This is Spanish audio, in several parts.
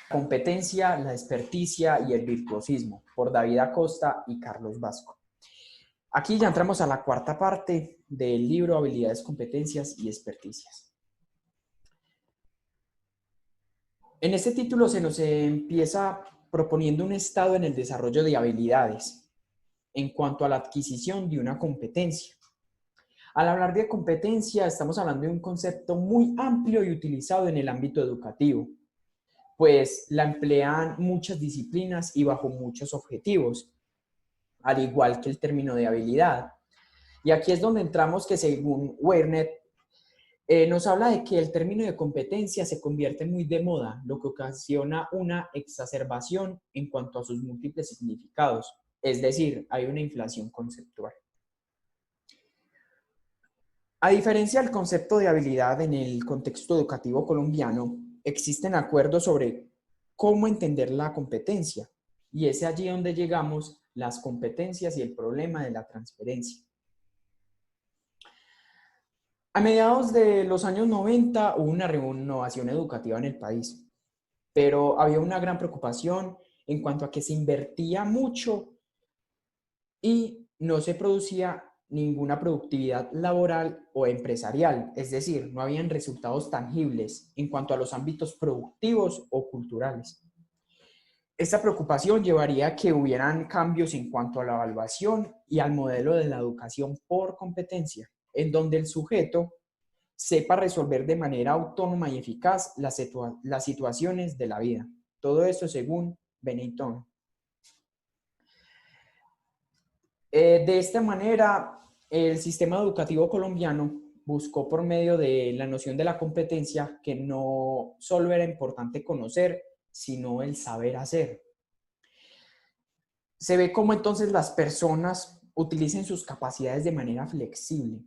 Competencia, la experticia y el virtuosismo, por David Acosta y Carlos Vasco. Aquí ya entramos a la cuarta parte del libro Habilidades, Competencias y Experticias. En este título se nos empieza proponiendo un estado en el desarrollo de habilidades en cuanto a la adquisición de una competencia. Al hablar de competencia, estamos hablando de un concepto muy amplio y utilizado en el ámbito educativo, pues la emplean muchas disciplinas y bajo muchos objetivos, al igual que el término de habilidad. Y aquí es donde entramos que según Werner, nos habla de que el término de competencia se convierte muy de moda, lo que ocasiona una exacerbación en cuanto a sus múltiples significados. Es decir, hay una inflación conceptual. A diferencia del concepto de habilidad en el contexto educativo colombiano, existen acuerdos sobre cómo entender la competencia. Y es allí donde llegamos las competencias y el problema de la transferencia. A mediados de los años 90 hubo una renovación educativa en el país, pero había una gran preocupación en cuanto a que se invertía mucho y no se producía ninguna productividad laboral o empresarial, es decir, no habían resultados tangibles en cuanto a los ámbitos productivos o culturales. Esta preocupación llevaría a que hubieran cambios en cuanto a la evaluación y al modelo de la educación por competencia, en donde el sujeto sepa resolver de manera autónoma y eficaz las situaciones de la vida. Todo eso según Benetton. De esta manera, el sistema educativo colombiano buscó por medio de la noción de la competencia que no solo era importante conocer, sino el saber hacer. Se ve cómo entonces las personas utilicen sus capacidades de manera flexible,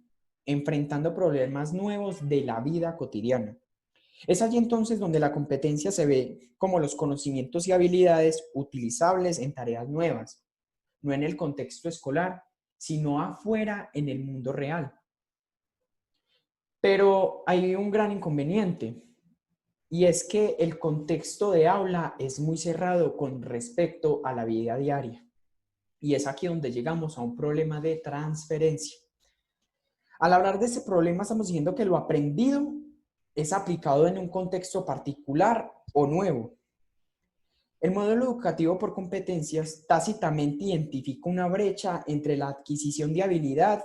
enfrentando problemas nuevos de la vida cotidiana. Es allí entonces donde la competencia se ve como los conocimientos y habilidades utilizables en tareas nuevas, no en el contexto escolar, sino afuera en el mundo real. Pero hay un gran inconveniente, y es que el contexto de aula es muy cerrado con respecto a la vida diaria. Y es aquí donde llegamos a un problema de transferencia. Al hablar de ese problema estamos diciendo que lo aprendido es aplicado en un contexto particular o nuevo. El modelo educativo por competencias tácitamente identifica una brecha entre la adquisición de habilidad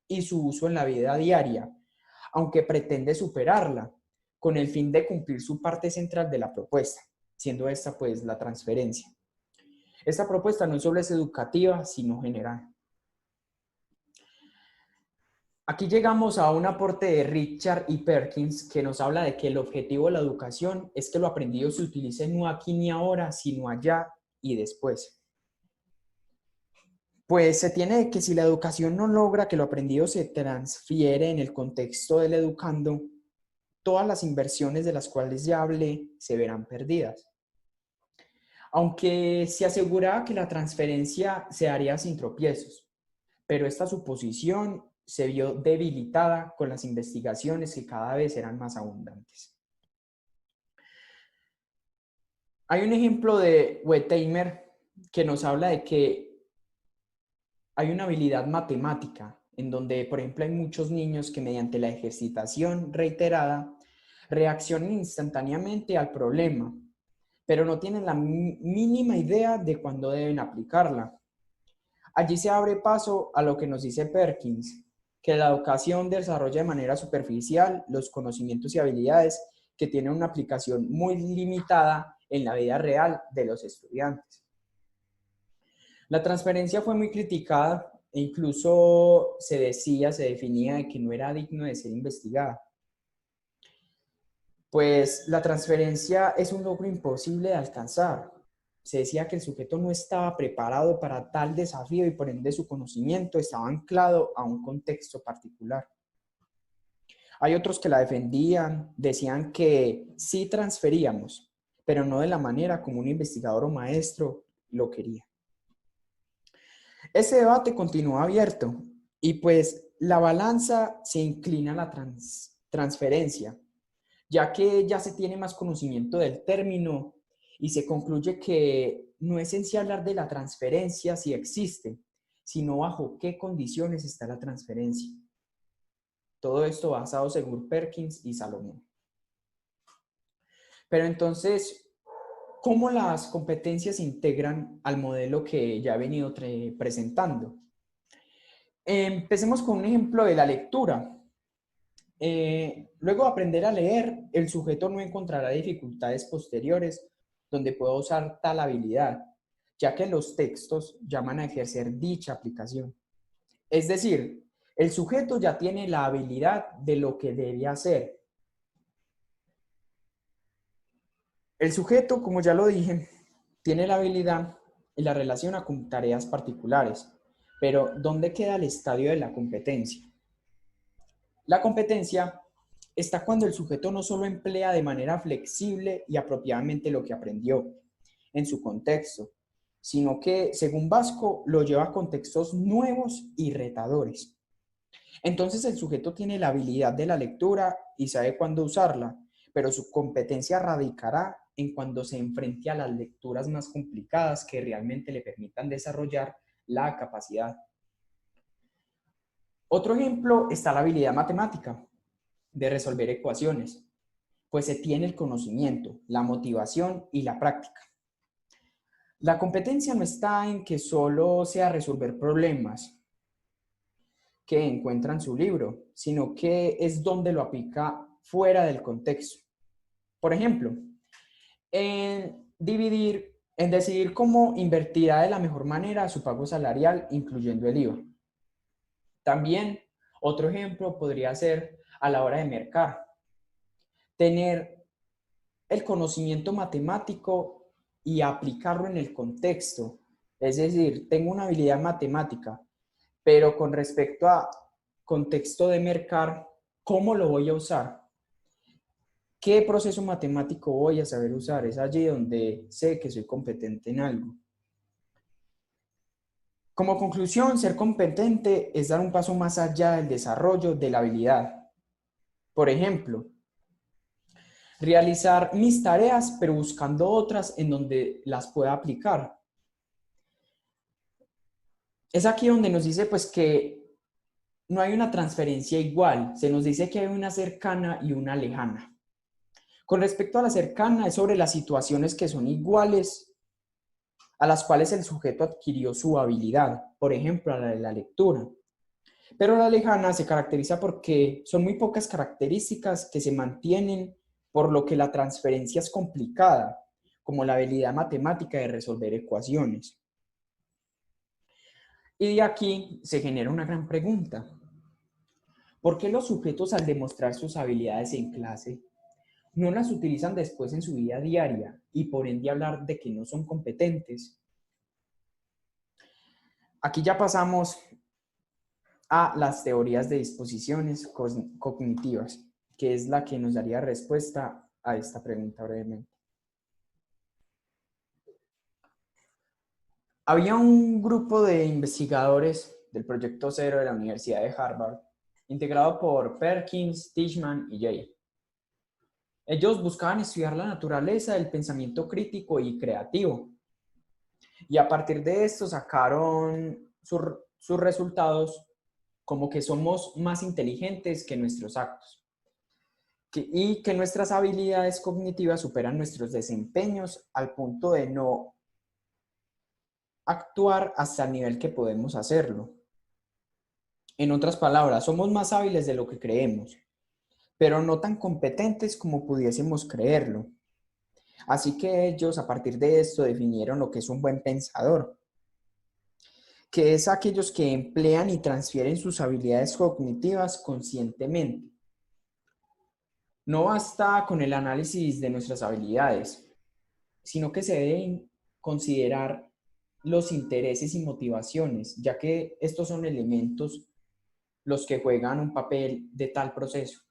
y su uso en la vida diaria, aunque pretende superarla con el fin de cumplir su parte central de la propuesta, siendo esta pues la transferencia. Esta propuesta no solo es educativa, sino general. Aquí llegamos a un aporte de Richard y Perkins que nos habla de que el objetivo de la educación es que lo aprendido se utilice no aquí ni ahora, sino allá y después. Pues se tiene que si la educación no logra que lo aprendido se transfiere en el contexto del educando, todas las inversiones de las cuales ya hablé se verán perdidas. Aunque se aseguraba que la transferencia se haría sin tropiezos, pero esta suposición se vio debilitada con las investigaciones que cada vez eran más abundantes. Hay un ejemplo de Wertheimer que nos habla de que hay una habilidad matemática en donde, por ejemplo, hay muchos niños que mediante la ejercitación reiterada reaccionan instantáneamente al problema, pero no tienen la mínima idea de cuándo deben aplicarla. Allí se abre paso a lo que nos dice Perkins, que la educación desarrolla de manera superficial los conocimientos y habilidades que tienen una aplicación muy limitada en la vida real de los estudiantes. La transferencia fue muy criticada e incluso se definía de que no era digno de ser investigada. Pues la transferencia es un logro imposible de alcanzar. Se decía que el sujeto no estaba preparado para tal desafío y por ende su conocimiento estaba anclado a un contexto particular. Hay otros que la defendían, decían que sí transferíamos, pero no de la manera como un investigador o maestro lo quería. Ese debate continúa abierto y pues la balanza se inclina a la transferencia, ya que ya se tiene más conocimiento del término y se concluye que no es sencillo hablar de la transferencia si existe, sino bajo qué condiciones está la transferencia. Todo esto basado según Perkins y Salomón. Pero entonces, ¿cómo las competencias se integran al modelo que ya he venido presentando? Empecemos con un ejemplo de la lectura. Luego de aprender a leer, el sujeto no encontrará dificultades posteriores donde pueda usar tal habilidad, ya que los textos llaman a ejercer dicha aplicación. Es decir, el sujeto ya tiene la habilidad de lo que debe hacer. El sujeto, como ya lo dije, tiene la habilidad y la relaciona con tareas particulares, pero ¿dónde queda el estadio de la competencia? La competencia está cuando el sujeto no solo emplea de manera flexible y apropiadamente lo que aprendió en su contexto, sino que, según Vasco, lo lleva a contextos nuevos y retadores. Entonces el sujeto tiene la habilidad de la lectura y sabe cuándo usarla, pero su competencia radicará en cuando se enfrente a las lecturas más complicadas que realmente le permitan desarrollar la capacidad. Otro ejemplo está la habilidad matemática de resolver ecuaciones, pues se tiene el conocimiento, la motivación y la práctica. La competencia no está en que solo sea resolver problemas que encuentra en su libro, sino que es donde lo aplica fuera del contexto. Por ejemplo, en decidir cómo invertirá de la mejor manera su pago salarial, incluyendo el IVA. También, otro ejemplo podría ser a la hora de mercar. Tener el conocimiento matemático y aplicarlo en el contexto. Es decir, tengo una habilidad matemática, pero con respecto a contexto de mercar, ¿cómo lo voy a usar? ¿Qué proceso matemático voy a saber usar? Es allí donde sé que soy competente en algo. Como conclusión, ser competente es dar un paso más allá del desarrollo de la habilidad. Por ejemplo, realizar mis tareas, pero buscando otras en donde las pueda aplicar. Es aquí donde nos dice pues que no hay una transferencia igual, se nos dice que hay una cercana y una lejana. Con respecto a la cercana, es sobre las situaciones que son iguales a las cuales el sujeto adquirió su habilidad, por ejemplo, a la de la lectura. Pero la lejana se caracteriza porque son muy pocas características que se mantienen, por lo que la transferencia es complicada, como la habilidad matemática de resolver ecuaciones. Y de aquí se genera una gran pregunta. ¿Por qué los sujetos al demostrar sus habilidades en clase no las utilizan después en su vida diaria y por ende hablar de que no son competentes? Aquí ya pasamos a las teorías de disposiciones cognitivas, que es la que nos daría respuesta a esta pregunta brevemente. Había un grupo de investigadores del Proyecto Cero de la Universidad de Harvard, integrado por Perkins, Tishman y Jay. Ellos buscaban estudiar la naturaleza del pensamiento crítico y creativo. Y a partir de esto sacaron sus resultados como que somos más inteligentes que nuestros actos y que nuestras habilidades cognitivas superan nuestros desempeños al punto de no actuar hasta el nivel que podemos hacerlo. En otras palabras, somos más hábiles de lo que creemos, pero no tan competentes como pudiésemos creerlo. Así que ellos, a partir de esto, definieron lo que es un buen pensador, que es aquellos que emplean y transfieren sus habilidades cognitivas conscientemente. No basta con el análisis de nuestras habilidades, sino que se deben considerar los intereses y motivaciones, ya que estos son elementos los que juegan un papel de tal proceso.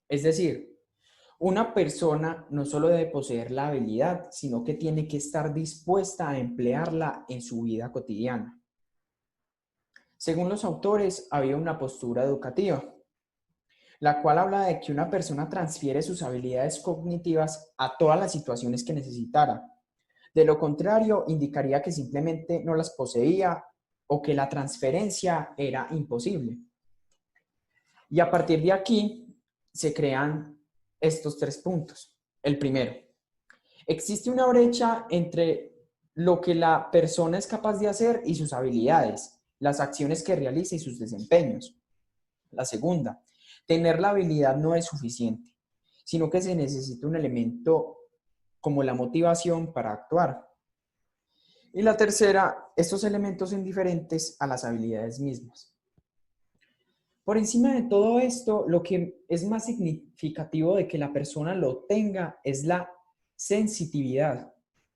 Es decir, una persona no solo debe poseer la habilidad, sino que tiene que estar dispuesta a emplearla en su vida cotidiana. Según los autores, había una postura educativa. la cual habla de que una persona transfiere sus habilidades cognitivas a todas las situaciones que necesitara. De lo contrario, indicaría que simplemente no las poseía o que la transferencia era imposible. Y a partir de aquí se crean estos 3 puntos. El primero, existe una brecha entre lo que la persona es capaz de hacer y sus habilidades, las acciones que realiza y sus desempeños. La segunda, tener la habilidad no es suficiente, sino que se necesita un elemento como la motivación para actuar. Y la tercera, estos elementos son diferentes a las habilidades mismas. Por encima de todo esto, lo que es más significativo de que la persona lo tenga es la sensitividad,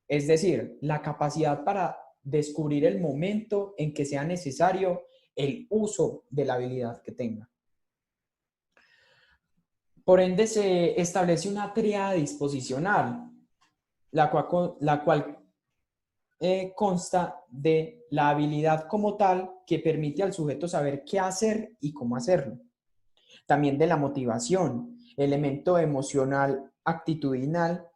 es decir, la capacidad para descubrir el momento en que sea necesario el uso de la habilidad que tenga. Por ende, se establece una tríada disposicional, la cual consta de la habilidad como tal que permite al sujeto saber qué hacer y cómo hacerlo. También de la motivación, elemento emocional actitudinal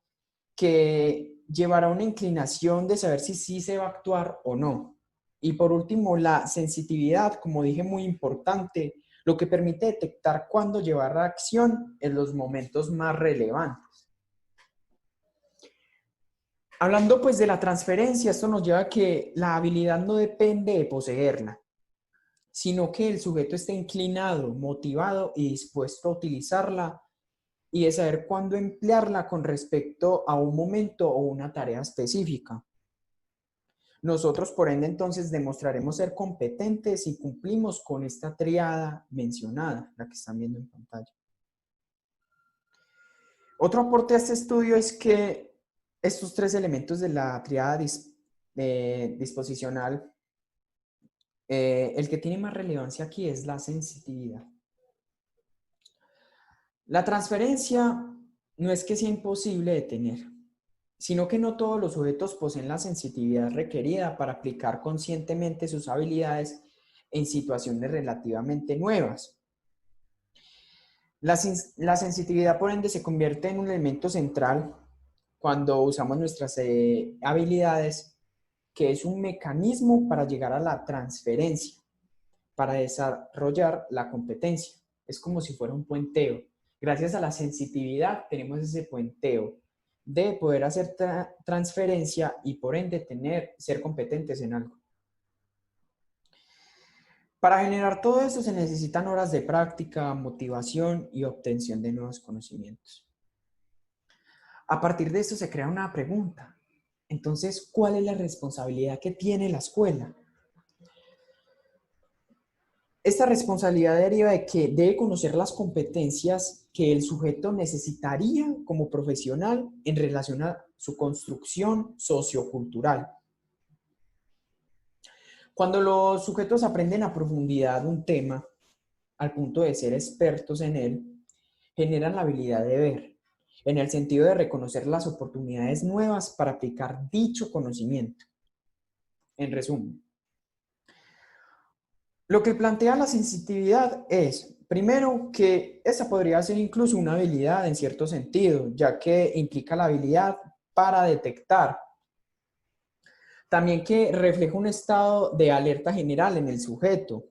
que llevará a una inclinación de saber si sí se va a actuar o no. Y por último, la sensitividad, como dije, muy importante, lo que permite detectar cuándo llevar a acción en los momentos más relevantes. Hablando pues de la transferencia, esto nos lleva a que la habilidad no depende de poseerla, sino que el sujeto esté inclinado, motivado y dispuesto a utilizarla y de saber cuándo emplearla con respecto a un momento o una tarea específica. Nosotros, por ende, entonces demostraremos ser competentes si cumplimos con esta triada mencionada, la que están viendo en pantalla. Otro aporte a este estudio es que estos 3 elementos de la triada disposicional, el que tiene más relevancia aquí es la sensitividad. La transferencia no es que sea imposible de tener, sino que no todos los sujetos poseen la sensitividad requerida para aplicar conscientemente sus habilidades en situaciones relativamente nuevas. La sensitividad, por ende, se convierte en un elemento central cuando usamos nuestras habilidades, que es un mecanismo para llegar a la transferencia, para desarrollar la competencia. Es como si fuera un puenteo. Gracias a la sensitividad tenemos ese puenteo de poder hacer transferencia y por ende ser competentes en algo. Para generar todo eso se necesitan horas de práctica, motivación y obtención de nuevos conocimientos. A partir de esto se crea una pregunta. Entonces, ¿cuál es la responsabilidad que tiene la escuela? Esta responsabilidad deriva de que debe conocer las competencias que el sujeto necesitaría como profesional en relación a su construcción sociocultural. Cuando los sujetos aprenden a profundidad un tema, al punto de ser expertos en él, generan la habilidad de ver, en el sentido de reconocer las oportunidades nuevas para aplicar dicho conocimiento. En resumen, lo que plantea la sensitividad es, primero, que esa podría ser incluso una habilidad en cierto sentido, ya que implica la habilidad para detectar. También que refleja un estado de alerta general en el sujeto.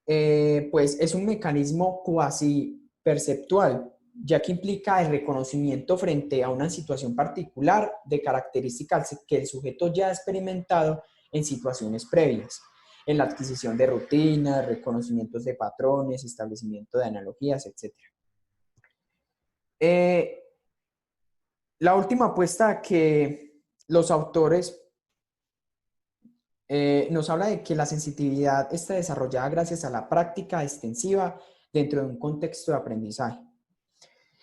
Pues es un mecanismo cuasi perceptual, ya que implica el reconocimiento frente a una situación particular de características que el sujeto ya ha experimentado en situaciones previas, en la adquisición de rutinas, reconocimientos de patrones, establecimiento de analogías, etc. La última apuesta que los autores nos habla de que la sensitividad está desarrollada gracias a la práctica extensiva dentro de un contexto de aprendizaje.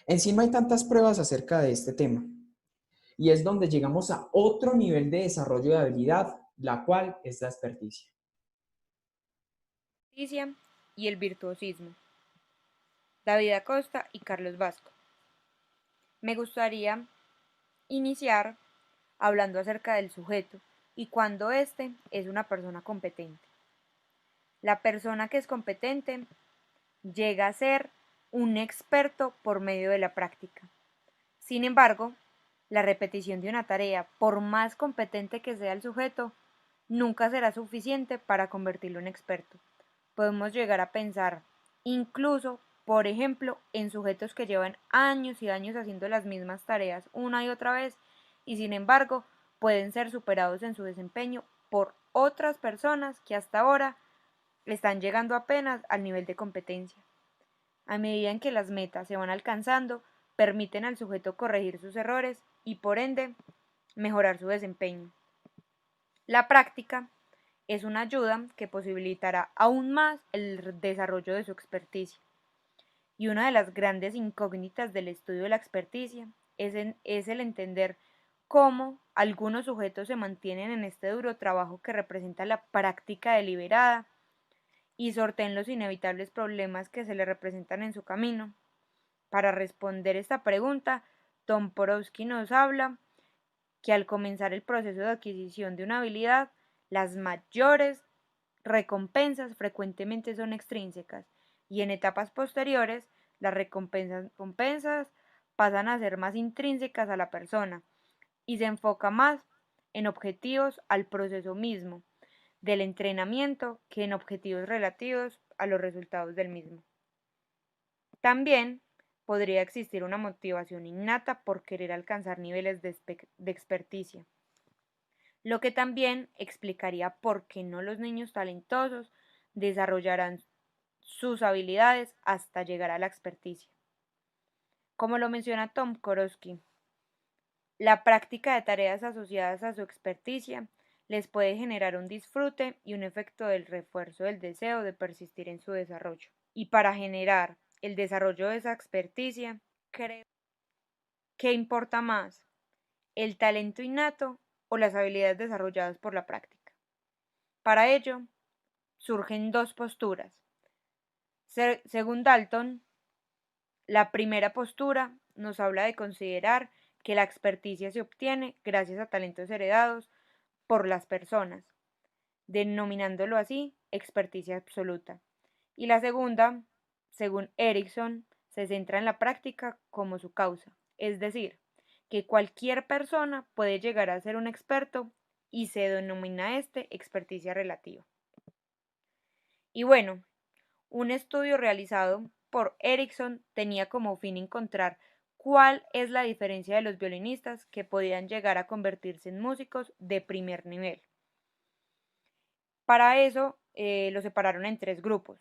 Encima hay tantas pruebas acerca de este tema y es donde llegamos a otro nivel de desarrollo de habilidad, la cual es la experticia. Y el virtuosismo. David Acosta y Carlos Vasco. Me gustaría iniciar hablando acerca del sujeto y cuando éste es una persona competente. La persona que es competente llega a ser un experto por medio de la práctica. Sin embargo, la repetición de una tarea, por más competente que sea el sujeto, nunca será suficiente para convertirlo en experto. Podemos llegar a pensar, incluso, por ejemplo, en sujetos que llevan años y años haciendo las mismas tareas una y otra vez y sin embargo pueden ser superados en su desempeño por otras personas que hasta ahora están llegando apenas al nivel de competencia. A medida en que las metas se van alcanzando, permiten al sujeto corregir sus errores y por ende mejorar su desempeño. La práctica es una ayuda que posibilitará aún más el desarrollo de su experticia. Y una de las grandes incógnitas del estudio de la experticia es el entender cómo algunos sujetos se mantienen en este duro trabajo que representa la práctica deliberada y sorteen los inevitables problemas que se le representan en su camino. Para responder esta pregunta, Tom Porowski nos habla que al comenzar el proceso de adquisición de una habilidad, las mayores recompensas frecuentemente son extrínsecas y en etapas posteriores las recompensas pasan a ser más intrínsecas a la persona y se enfoca más en objetivos al proceso mismo del entrenamiento que en objetivos relativos a los resultados del mismo. También podría existir una motivación innata por querer alcanzar niveles de experticia, lo que también explicaría por qué no los niños talentosos desarrollarán sus habilidades hasta llegar a la experticia. Como lo menciona Tom Korosky, la práctica de tareas asociadas a su experticia les puede generar un disfrute y un efecto del refuerzo del deseo de persistir en su desarrollo. Y para generar el desarrollo de esa experticia, creo que importa más el talento innato o las habilidades desarrolladas por la práctica. Para ello, surgen dos posturas. Según Dalton, la primera postura nos habla de considerar que la experticia se obtiene gracias a talentos heredados por las personas, denominándolo así experticia absoluta. Y la segunda, según Erickson, se centra en la práctica como su causa, es decir, que cualquier persona puede llegar a ser un experto y se denomina experticia relativa. Y bueno, un estudio realizado por Erickson tenía como fin encontrar cuál es la diferencia de los violinistas que podían llegar a convertirse en músicos de primer nivel. Para eso lo separaron en tres grupos.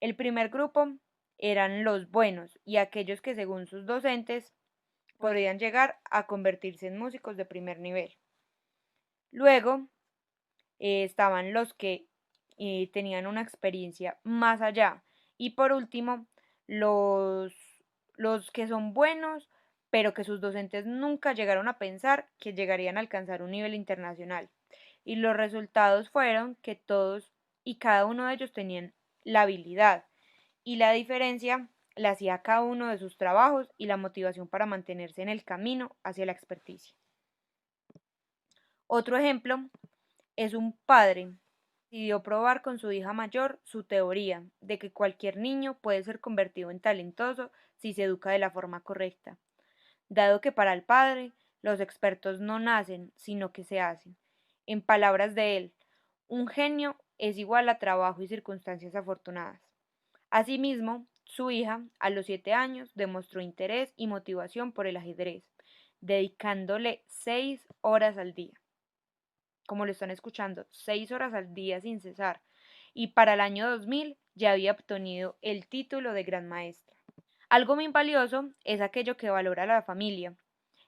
El primer grupo eran los buenos y aquellos que según sus docentes podrían llegar a convertirse en músicos de primer nivel. Luego estaban los que tenían una experiencia más allá. Y por último, los, los que son buenos, pero que sus docentes nunca llegaron a pensar que llegarían a alcanzar un nivel internacional. Y los resultados fueron que todos y cada uno de ellos tenían la habilidad y la diferencia la hacía cada uno de sus trabajos y la motivación para mantenerse en el camino hacia la experticia. Otro ejemplo es un padre que decidió probar con su hija mayor su teoría de que cualquier niño puede ser convertido en talentoso si se educa de la forma correcta, dado que para el padre los expertos no nacen, sino que se hacen. En palabras de él, un genio es igual a trabajo y circunstancias afortunadas. Asimismo, su hija, a los 7 años, demostró interés y motivación por el ajedrez, dedicándole 6 horas al día. Como lo están escuchando, 6 horas al día sin cesar. Y para el año 2000 ya había obtenido el título de gran maestra. Algo muy valioso es aquello que valora la familia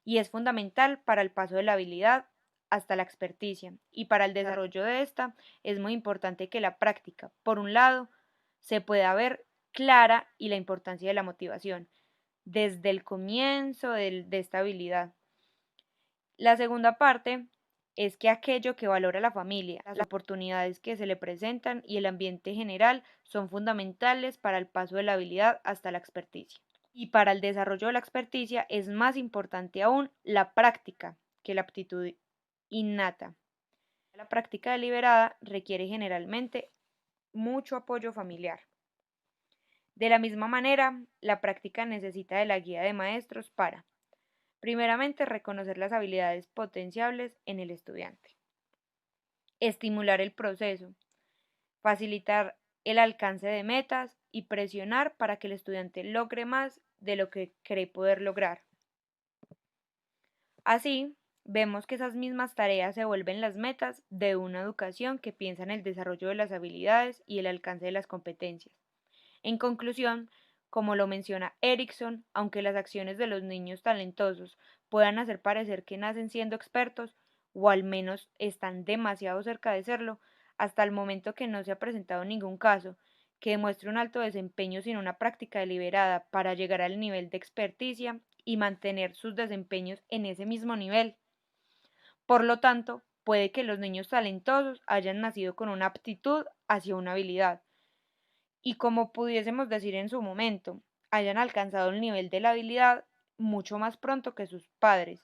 y es fundamental para el paso de la habilidad hasta la experticia. Y para el desarrollo de esta es muy importante que la práctica, por un lado, se pueda ver clara y la importancia de la motivación desde el comienzo de esta habilidad. La segunda parte es que aquello que valora la familia, las oportunidades que se le presentan y el ambiente general son fundamentales para el paso de la habilidad hasta la experticia. Y para el desarrollo de la experticia es más importante aún la práctica que la aptitud innata. La práctica deliberada requiere generalmente mucho apoyo familiar. De la misma manera, la práctica necesita de la guía de maestros para, primeramente, reconocer las habilidades potenciables en el estudiante, estimular el proceso, facilitar el alcance de metas y presionar para que el estudiante logre más de lo que cree poder lograr. Así, vemos que esas mismas tareas se vuelven las metas de una educación que piensa en el desarrollo de las habilidades y el alcance de las competencias. En conclusión, como lo menciona Erickson, aunque las acciones de los niños talentosos puedan hacer parecer que nacen siendo expertos, o al menos están demasiado cerca de serlo, hasta el momento que no se ha presentado ningún caso que demuestre un alto desempeño sin una práctica deliberada para llegar al nivel de experticia y mantener sus desempeños en ese mismo nivel. Por lo tanto, puede que los niños talentosos hayan nacido con una aptitud hacia una habilidad, y como pudiésemos decir en su momento, hayan alcanzado el nivel de la habilidad mucho más pronto que sus padres,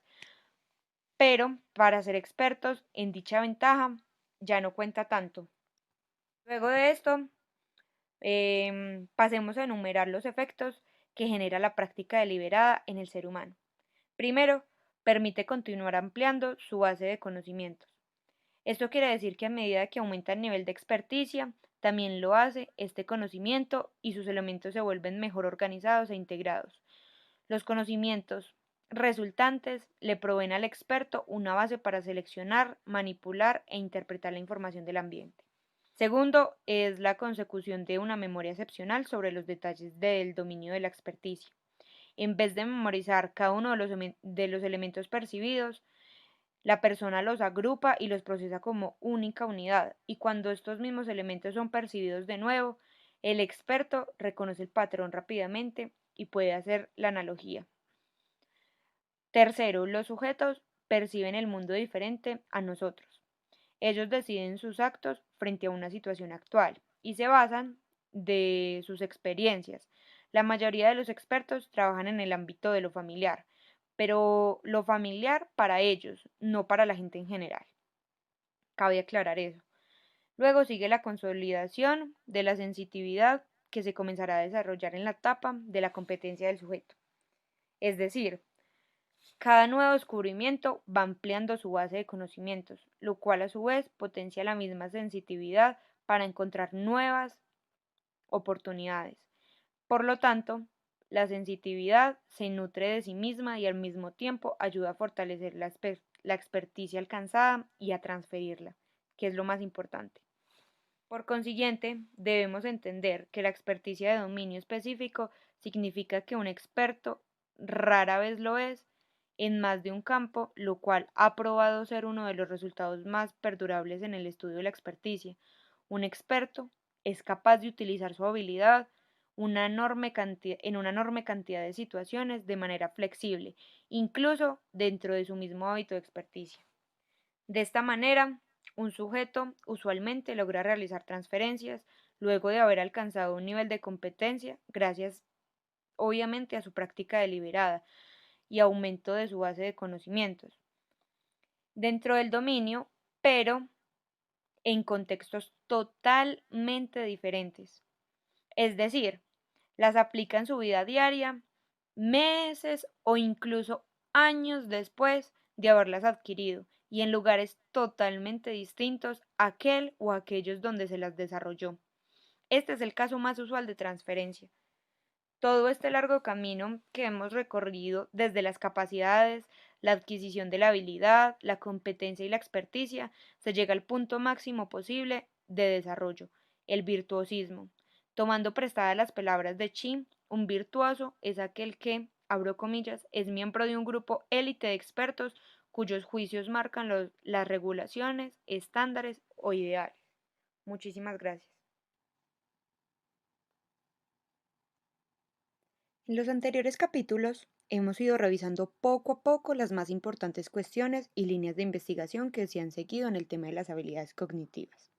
pero para ser expertos en dicha ventaja ya no cuenta tanto. Luego de esto, pasemos a enumerar los efectos que genera la práctica deliberada en el ser humano. Primero, permite continuar ampliando su base de conocimientos. Esto quiere decir que a medida que aumenta el nivel de experticia, también lo hace este conocimiento y sus elementos se vuelven mejor organizados e integrados. Los conocimientos resultantes le proveen al experto una base para seleccionar, manipular e interpretar la información del ambiente. Segundo, es la consecución de una memoria excepcional sobre los detalles del dominio de la experticia. En vez de memorizar cada uno de los elementos percibidos, la persona los agrupa y los procesa como única unidad, y cuando estos mismos elementos son percibidos de nuevo, el experto reconoce el patrón rápidamente y puede hacer la analogía. Tercero, los sujetos perciben el mundo diferente a nosotros. Ellos deciden sus actos frente a una situación actual y se basan de sus experiencias. La mayoría de los expertos trabajan en el ámbito de lo familiar, pero lo familiar para ellos, no para la gente en general. Cabe aclarar eso. Luego sigue la consolidación de la sensitividad que se comenzará a desarrollar en la etapa de la competencia del sujeto. Es decir, cada nuevo descubrimiento va ampliando su base de conocimientos, lo cual a su vez potencia la misma sensitividad para encontrar nuevas oportunidades. Por lo tanto, la sensitividad se nutre de sí misma y al mismo tiempo ayuda a fortalecer la experticia alcanzada y a transferirla, que es lo más importante. Por consiguiente, debemos entender que la experticia de dominio específico significa que un experto rara vez lo es en más de un campo, lo cual ha probado ser uno de los resultados más perdurables en el estudio de la experticia. Un experto es capaz de utilizar su habilidad en una enorme cantidad de situaciones de manera flexible, incluso dentro de su mismo hábito de experticia. De esta manera, un sujeto usualmente logra realizar transferencias luego de haber alcanzado un nivel de competencia gracias obviamente a su práctica deliberada y aumento de su base de conocimientos dentro del dominio, pero en contextos totalmente diferentes. Es decir, las aplica en su vida diaria, meses o incluso años después de haberlas adquirido y en lugares totalmente distintos a aquel o aquellos donde se las desarrolló. Este es el caso más usual de transferencia. Todo este largo camino que hemos recorrido desde las capacidades, la adquisición de la habilidad, la competencia y la experticia, se llega al punto máximo posible de desarrollo, el virtuosismo. Tomando prestadas las palabras de Chi, un virtuoso es aquel que, abro comillas, es miembro de un grupo élite de expertos cuyos juicios marcan las regulaciones, estándares o ideales. Muchísimas gracias. En los anteriores capítulos hemos ido revisando poco a poco las más importantes cuestiones y líneas de investigación que se han seguido en el tema de las habilidades cognitivas.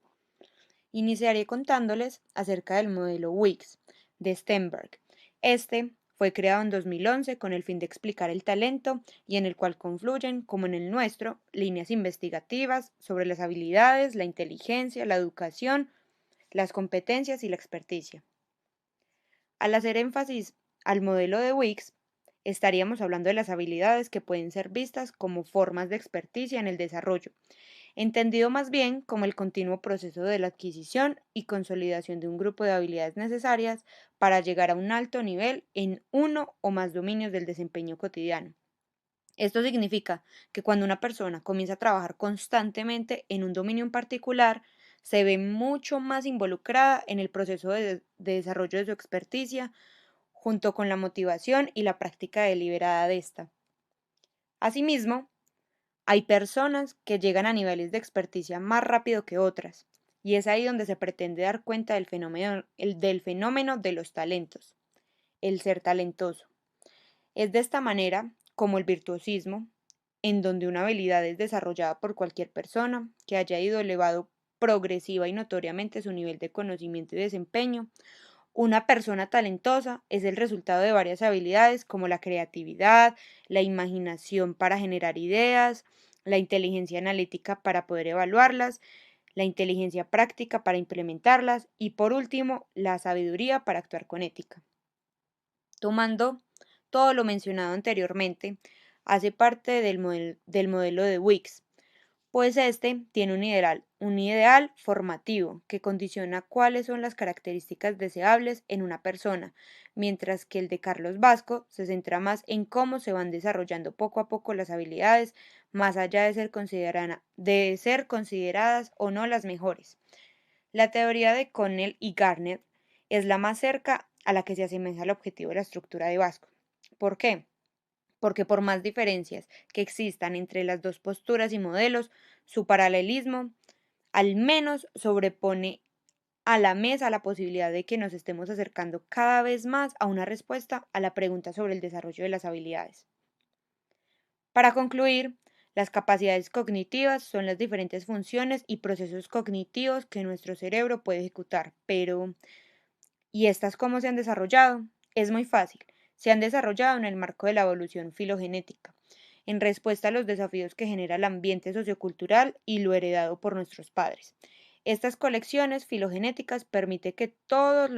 Iniciaré contándoles acerca del modelo WICS de Stenberg. Este fue creado en 2011 con el fin de explicar el talento y en el cual confluyen, como en el nuestro, líneas investigativas sobre las habilidades, la inteligencia, la educación, las competencias y la experticia. Al hacer énfasis al modelo de Wicks, estaríamos hablando de las habilidades que pueden ser vistas como formas de experticia en el desarrollo, entendido más bien como el continuo proceso de la adquisición y consolidación de un grupo de habilidades necesarias para llegar a un alto nivel en uno o más dominios del desempeño cotidiano. Esto significa que cuando una persona comienza a trabajar constantemente en un dominio en particular, se ve mucho más involucrada en el proceso de desarrollo de su experticia, junto con la motivación y la práctica deliberada de esta. Asimismo, hay personas que llegan a niveles de experticia más rápido que otras, y es ahí donde se pretende dar cuenta del fenómeno de los talentos, el ser talentoso. Es de esta manera como el virtuosismo, en donde una habilidad es desarrollada por cualquier persona que haya ido elevado progresiva y notoriamente su nivel de conocimiento y desempeño. Una persona talentosa es el resultado de varias habilidades como la creatividad, la imaginación para generar ideas, la inteligencia analítica para poder evaluarlas, la inteligencia práctica para implementarlas y por último, la sabiduría para actuar con ética. Tomando todo lo mencionado anteriormente, hace parte del modelo de Wicks, pues este tiene un ideal formativo que condiciona cuáles son las características deseables en una persona, mientras que el de Carlos Vasco se centra más en cómo se van desarrollando poco a poco las habilidades, más allá de ser consideradas o no las mejores. La teoría de Connell y Garnet es la más cerca a la que se asemeja al objetivo de la estructura de Vasco. ¿Por qué? Porque por más diferencias que existan entre las dos posturas y modelos, su paralelismo al menos sobrepone a la mesa la posibilidad de que nos estemos acercando cada vez más a una respuesta a la pregunta sobre el desarrollo de las habilidades. Para concluir, las capacidades cognitivas son las diferentes funciones y procesos cognitivos que nuestro cerebro puede ejecutar, pero ¿y estas cómo se han desarrollado? Es muy fácil. Se han desarrollado en el marco de la evolución filogenética, en respuesta a los desafíos que genera el ambiente sociocultural y lo heredado por nuestros padres. Estas colecciones filogenéticas permiten que todos